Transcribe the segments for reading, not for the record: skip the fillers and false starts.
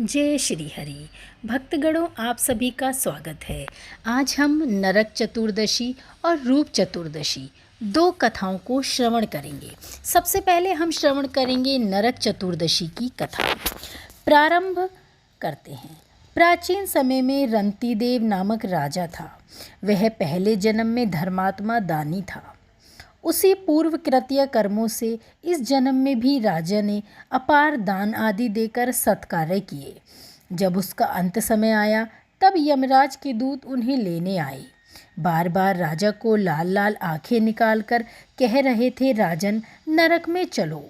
जय श्री हरि। भक्तगणों, आप सभी का स्वागत है। आज हम नरक चतुर्दशी और रूप चतुर्दशी दो कथाओं को श्रवण करेंगे। सबसे पहले हम श्रवण करेंगे नरक चतुर्दशी की कथा। प्रारंभ करते हैं। प्राचीन समय में रंतिदेव नामक राजा था। वह पहले जन्म में धर्मात्मा दानी था। उसी पूर्व कृत्य कर्मों से इस जन्म में भी राजा ने अपार दान आदि देकर सत्कार्य किए। जब उसका अंत समय आया तब यमराज के दूत उन्हें लेने आए। बार बार राजा को लाल लाल आंखें निकालकर कह रहे थे, राजन, नरक में चलो,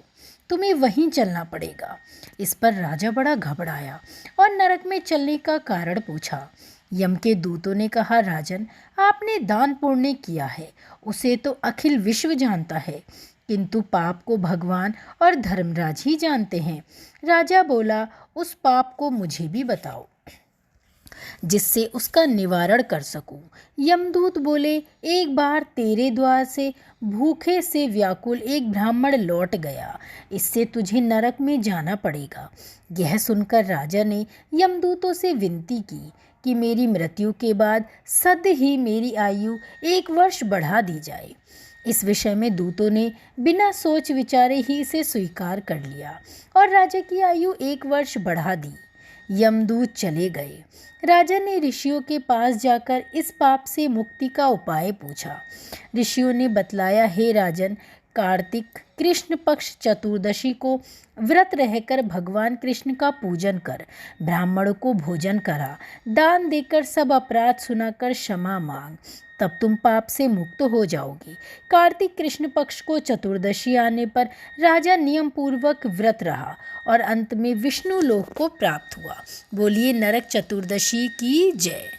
तुम्हें वहीं चलना पड़ेगा। इस पर राजा बड़ा घबराया और नरक में चलने का कारण पूछा। यम के दूतों ने कहा, राजन, आपने दान पुण्य किया है, उसे तो अखिल विश्व जानता है, किंतु पाप को भगवान और धर्मराज ही जानते हैं। राजा बोला, उस पाप को मुझे भी बताओ जिससे उसका निवारण कर सकूं। यमदूत बोले, एक बार तेरे द्वार से भूखे से व्याकुल एक ब्राह्मण लौट गया, इससे तुझे नरक में जाना पड़ेगा। यह सुनकर राजा ने यमदूतों से विनती की कि मेरी मृत्यु के बाद सद ही मेरी आयु 1 वर्ष बढ़ा दी जाए। इस विषय में दूतों ने बिना सोच विचारे ही इसे स्वीकार कर लिया और राजा की आयु 1 वर्ष बढ़ा दी। यमदूत चले गए। राजा ने ऋषियों के पास जाकर इस पाप से मुक्ति का उपाय पूछा। ऋषियों ने बतलाया, हे राजन, कार्तिक कृष्ण पक्ष चतुर्दशी को व्रत रहकर भगवान कृष्ण का पूजन कर, ब्राह्मणों को भोजन करा, दान देकर सब अपराध सुनाकर क्षमा मांग, तब तुम पाप से मुक्त हो जाओगे। कार्तिक कृष्ण पक्ष को चतुर्दशी आने पर राजा नियम पूर्वक व्रत रहा और अंत में विष्णु लोक को प्राप्त हुआ। बोलिए नरक चतुर्दशी की जय।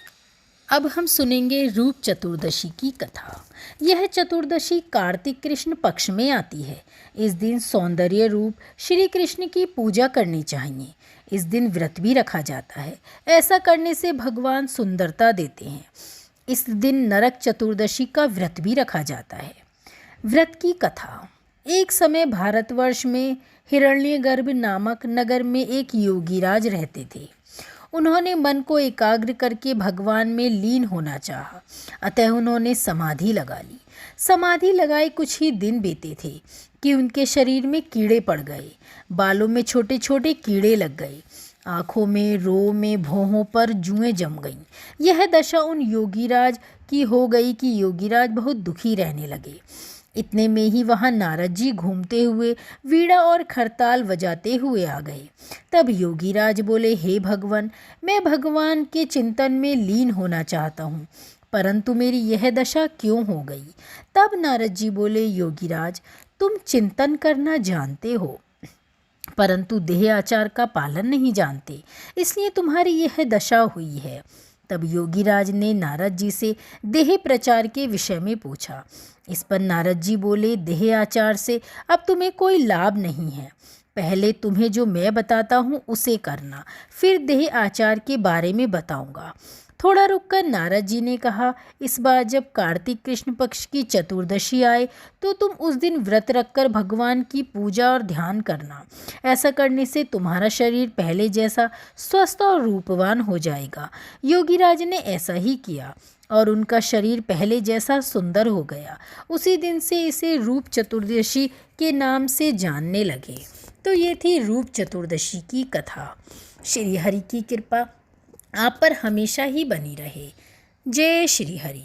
अब हम सुनेंगे रूप चतुर्दशी की कथा। यह चतुर्दशी कार्तिक कृष्ण पक्ष में आती है। इस दिन सौंदर्य रूप श्री कृष्ण की पूजा करनी चाहिए। इस दिन व्रत भी रखा जाता है। ऐसा करने से भगवान सुंदरता देते हैं। इस दिन नरक चतुर्दशी का व्रत भी रखा जाता है। व्रत की कथा। एक समय भारतवर्ष में हिरण्यगर्भ नामक नगर में एक योगीराज रहते थे। उन्होंने मन को एकाग्र करके भगवान में लीन होना चाहा, अतः उन्होंने समाधि लगा ली। समाधि लगाए कुछ ही दिन बीते थे कि उनके शरीर में कीड़े पड़ गए। बालों में छोटे छोटे कीड़े लग गए, आँखों में, रो में, भौहों पर जुएं जम गईं। यह दशा उन योगीराज की हो गई कि योगीराज बहुत दुखी रहने लगे। इतने में ही वहाँ नारद जी घूमते हुए वीणा और खरताल बजाते हुए आ गए। तब योगीराज बोले, हे भगवान, मैं भगवान के चिंतन में लीन होना चाहता हूँ, परंतु मेरी यह दशा क्यों हो गई? तब नारद जी बोले, योगीराज, तुम चिंतन करना जानते हो, परंतु देह आचार का पालन नहीं जानते, इसलिए तुम्हारी यह दशा हुई है। तब योगीराज ने नारद जी से देह प्रचार के विषय में पूछा। इस पर नारद जी बोले, देह आचार से अब तुम्हें कोई लाभ नहीं है। पहले तुम्हें जो मैं बताता हूँ उसे करना, फिर देह आचार के बारे में बताऊँगा। थोड़ा रुककर नारद जी ने कहा, इस बार जब कार्तिक कृष्ण पक्ष की चतुर्दशी आए तो तुम उस दिन व्रत रखकर भगवान की पूजा और ध्यान करना। ऐसा करने से तुम्हारा शरीर पहले जैसा स्वस्थ और रूपवान हो जाएगा। योगीराज ने ऐसा ही किया और उनका शरीर पहले जैसा सुंदर हो गया। उसी दिन से इसे रूप चतुर्दशी के नाम से जानने लगे। तो ये थी रूप चतुर्दशी की कथा। श्री हरि की कृपा आप पर हमेशा ही बनी रहे। जय श्री हरि।